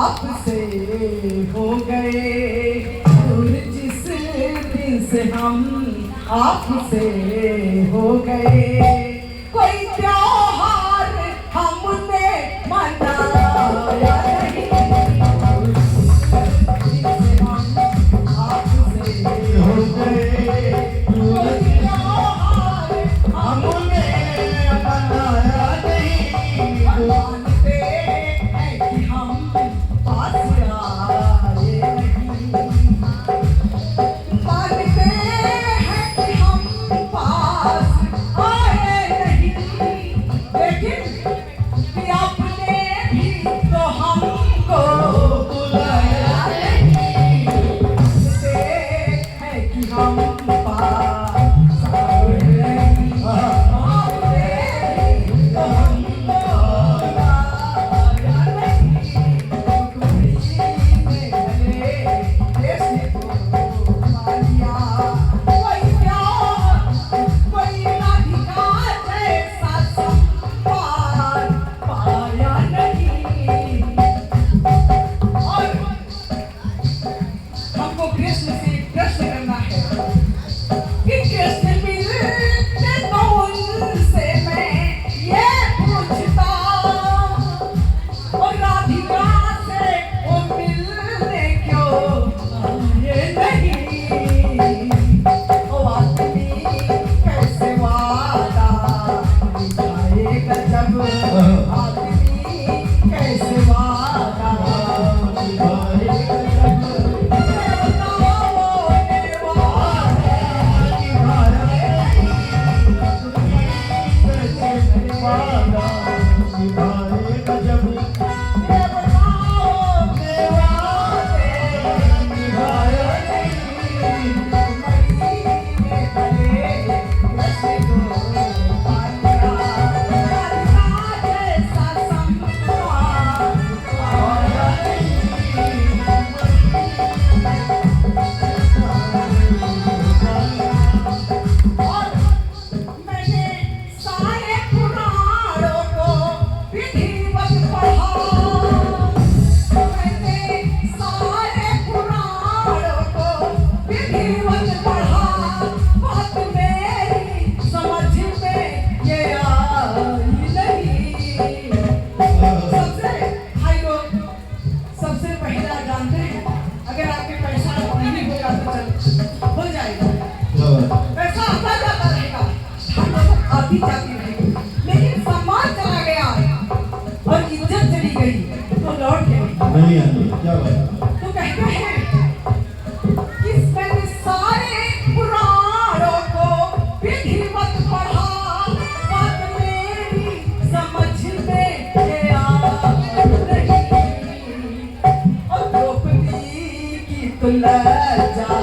आपसे हो गए दूर जिस दिन से हम आपसे हो गए। कोई त्योहार हमने मनाया नहीं, आपसे हो गए। कोई त्योहार हमने मनाया नहीं, मानते हैं कि हम पास आए नहीं, मानते हैं कि हम पास आए नहीं, लेकिन कि आपने भी तो हमको बुलाया नहीं, मानते हैं कि हम पास आए नहीं, आपने भी तो हमको बुलाया नहीं। खुशी में भले ऐसे तो मारिया, कोई प्यार कोई राधिका जैसा संपार पाया नहीं। और हमको कृष्ण से प्रश्न करना है कि कृष्ण मिलते तो उनसे मैं ये पूछता, और राधिका से वो मिलने क्यों आए नहीं। ओ आदमी कैसे वादा निभाएगा जब, आदमी कैसे वादा निभाएगा जब, ये बताओ ये वादा निभाएगा कैसे वादा निभाएगा जब, ये बताओ ये वादे निभाए नहीं। मरी में भले कैसे तो पाया, राधिका जैसा संपार पाया नहीं। और मैंने सारे पुराणों को विधिवत पढ़ा, मैंने सारे पुराणों को विधिवत पढ़ा, बात मेरी समझ में ये आई नहीं। सबसे भाई लोग, सबसे पहला जानते हैं, अगर आपके पैसा नहीं होगा तो चल हो जाएगा, पैसा आता जाता रहेगा, धन आती जाती रहेगी, लेकिन सम्मान चला गया और इज्जत चली गई तो लौट के नहीं आती क्या बात। तो कहते हैं कि मैंने सारे पुराणों को विधिवत पढ़ा, बात मेरी समझ में ये आई नहीं। और द्रौपदी की तो लज्जा